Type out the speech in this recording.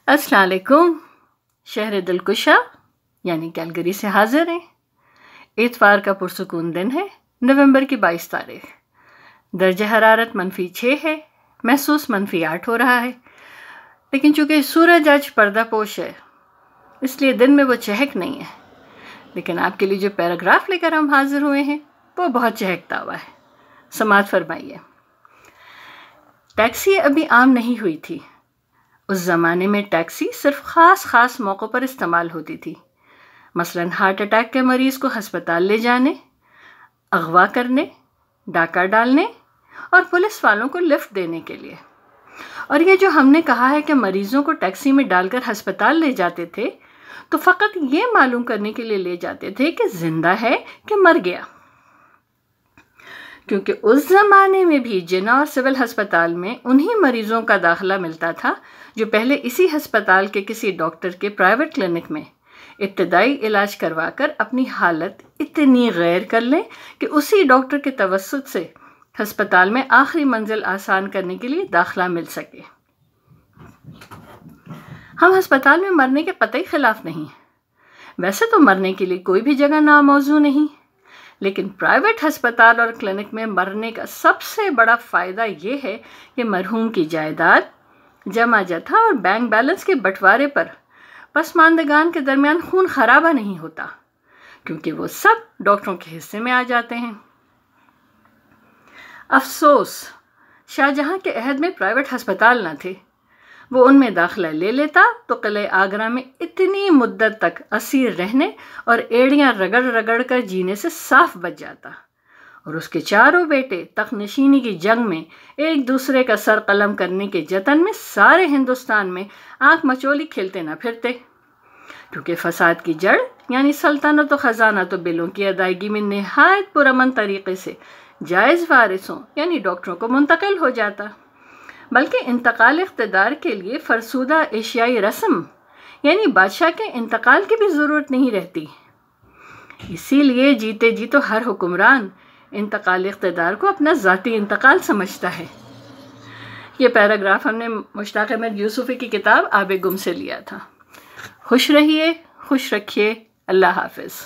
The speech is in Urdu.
السلام علیکم۔ شہر دلکشا یعنی کیلگری سے حاضر ہیں۔ اتوار کا پرسکون دن ہے، نومبر کی 22 تاریخ۔ درجہ حرارت -6 ہے، محسوس -8 ہو رہا ہے، لیکن چونکہ سورج آج پردہ پوش ہے اس لیے دن میں وہ چہک نہیں ہے۔ لیکن آپ کے لیے جو پیراگراف لے کر ہم حاضر ہوئے ہیں وہ بہت چہکتا ہوا ہے۔ سماعت فرمائیے۔ ٹیکسی ابھی عام نہیں ہوئی تھی۔ اس زمانے میں ٹیکسی صرف خاص موقعوں پر استعمال ہوتی تھی، مثلاً ہارٹ اٹیک کے مریض کو ہسپتال لے جانے، اغوا کرنے، ڈاکہ ڈالنے اور پولیس والوں کو لفٹ دینے کے لیے۔ اور یہ جو ہم نے کہا ہے کہ مریضوں کو ٹیکسی میں ڈال کر ہسپتال لے جاتے تھے تو فقط یہ معلوم کرنے کے لیے لے جاتے تھے کہ زندہ ہے کہ مر گیا، کیونکہ اس زمانے میں بھی جنا اور سول ہسپتال میں انہی مریضوں کا داخلہ ملتا تھا جو پہلے اسی ہسپتال کے کسی ڈاکٹر کے پرائیویٹ کلینک میں ابتدائی علاج کروا کر اپنی حالت اتنی غیر کر لیں کہ اسی ڈاکٹر کے توسط سے ہسپتال میں آخری منزل آسان کرنے کے لیے داخلہ مل سکے۔ ہم ہسپتال میں مرنے کے قطعی خلاف نہیں ہیں، ویسے تو مرنے کے لیے کوئی بھی جگہ ناموزوں نہیں، لیکن پرائیویٹ ہسپتال اور کلینک میں مرنے کا سب سے بڑا فائدہ یہ ہے کہ مرحوم کی جائیداد، جمع جتھا اور بینک بیلنس کے بٹوارے پر پسماندگان کے درمیان خون خرابہ نہیں ہوتا، کیونکہ وہ سب ڈاکٹروں کے حصے میں آ جاتے ہیں۔ افسوس، شاہجہاں کے عہد میں پرائیویٹ ہسپتال نہ تھے۔ وہ ان میں داخلہ لے لیتا تو قلعہ آگرہ میں اتنی مدت تک اسیر رہنے اور ایڑیاں رگڑ رگڑ کر جینے سے صاف بچ جاتا، اور اس کے چاروں بیٹے تخت نشینی کی جنگ میں ایک دوسرے کا سر قلم کرنے کے جتن میں سارے ہندوستان میں آنکھ مچولی کھیلتے نہ پھرتے، کیونکہ فساد کی جڑ یعنی سلطنت و خزانہ تو بلوں کی ادائیگی میں نہایت پرامن طریقے سے جائز وارثوں یعنی ڈاکٹروں کو منتقل ہو جاتا، بلکہ انتقال اقتدار کے لیے فرسودہ ایشیائی رسم یعنی بادشاہ کے انتقال کی بھی ضرورت نہیں رہتی۔ اسی لیے جیتے جی تو ہر حکمران انتقال اقتدار کو اپنا ذاتی انتقال سمجھتا ہے۔ یہ پیراگراف ہم نے مشتاق احمد یوسفی کی کتاب آب گم سے لیا تھا۔ خوش رہیے، خوش رکھیے، اللہ حافظ۔